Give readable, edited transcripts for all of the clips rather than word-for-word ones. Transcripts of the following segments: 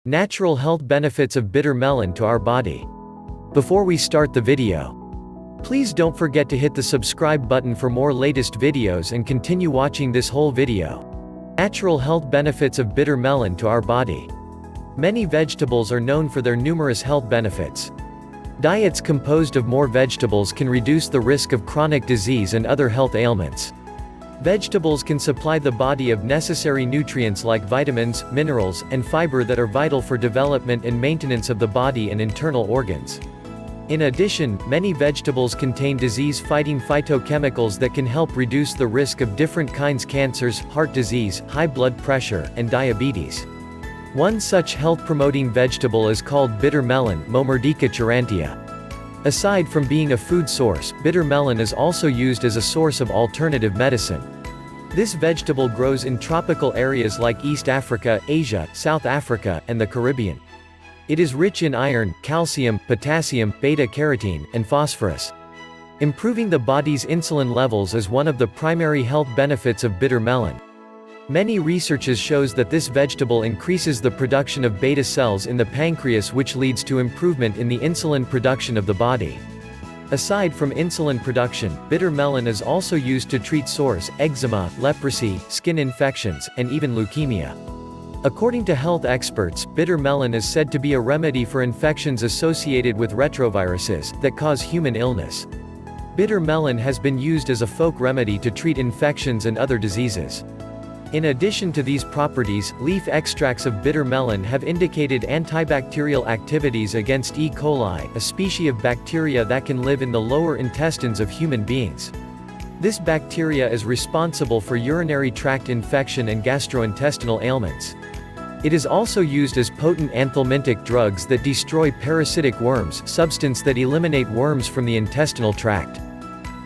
Natural health benefits of bitter melon to our body. Before we start the video, please don't forget to hit the subscribe button for more latest videos and continue watching this whole video. Natural health benefits of bitter melon to our body. Many vegetables are known for their numerous health benefits. Diets composed of more vegetables can reduce the risk of chronic disease and other health ailments. Vegetables can supply the body of necessary nutrients like vitamins, minerals, and fiber that are vital for development and maintenance of the body and internal organs. In addition, many vegetables contain disease-fighting phytochemicals that can help reduce the risk of different kinds of cancers, heart disease, high blood pressure, and diabetes. One such health-promoting vegetable is called bitter melon, Momordica charantia. Aside from being a food source, bitter melon is also used as a source of alternative medicine. This vegetable grows in tropical areas like East Africa, Asia, South Africa, and the Caribbean. It is rich in iron, calcium, potassium, beta-carotene, and phosphorus. Improving the body's insulin levels is one of the primary health benefits of bitter melon. Many researches shows that this vegetable increases the production of beta cells in the pancreas, which leads to improvement in the insulin production of the body. Aside from insulin production, bitter melon is also used to treat sores, eczema, leprosy, skin infections, and even leukemia. According to health experts, bitter melon is said to be a remedy for infections associated with retroviruses that cause human illness. Bitter melon has been used as a folk remedy to treat infections and other diseases. In addition to these properties, leaf extracts of bitter melon have indicated antibacterial activities against E. coli, a species of bacteria that can live in the lower intestines of human beings. This bacteria is responsible for urinary tract infection and gastrointestinal ailments. It is also used as potent anthelmintic drugs that destroy parasitic worms, substance that eliminate worms from the intestinal tract.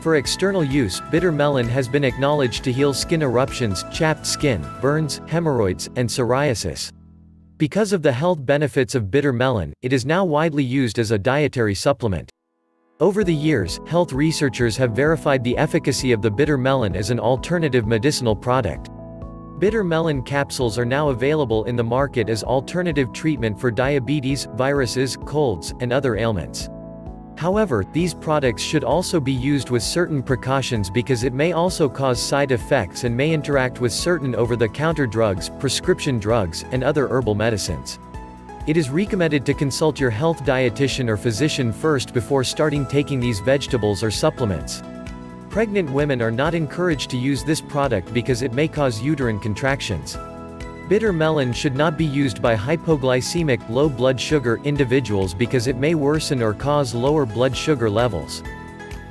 For external use, bitter melon has been acknowledged to heal skin eruptions, chapped skin, burns, hemorrhoids, and psoriasis. Because of the health benefits of bitter melon, it is now widely used as a dietary supplement. Over the years, health researchers have verified the efficacy of the bitter melon as an alternative medicinal product. Bitter melon capsules are now available in the market as alternative treatment for diabetes, viruses, colds, and other ailments. However, these products should also be used with certain precautions because it may also cause side effects and may interact with certain over-the-counter drugs, prescription drugs, and other herbal medicines. It is recommended to consult your health dietitian or physician first before starting taking these vegetables or supplements. Pregnant women are not encouraged to use this product because it may cause uterine contractions. Bitter melon should not be used by hypoglycemic, low blood sugar individuals because it may worsen or cause lower blood sugar levels.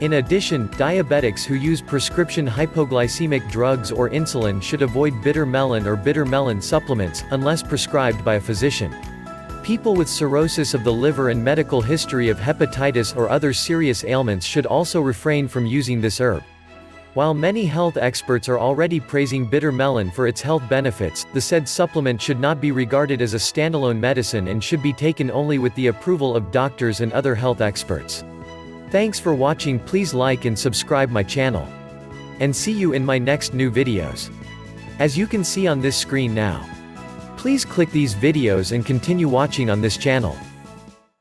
In addition, diabetics who use prescription hypoglycemic drugs or insulin should avoid bitter melon or bitter melon supplements, unless prescribed by a physician. People with cirrhosis of the liver and medical history of hepatitis or other serious ailments should also refrain from using this herb. While many health experts are already praising bitter melon for its health benefits, the said supplement should not be regarded as a standalone medicine and should be taken only with the approval of doctors and other health experts. Thanks for watching. Please like and subscribe my channel. And see you in my next new videos. As you can see on this screen now. Please click these videos and continue watching on this channel.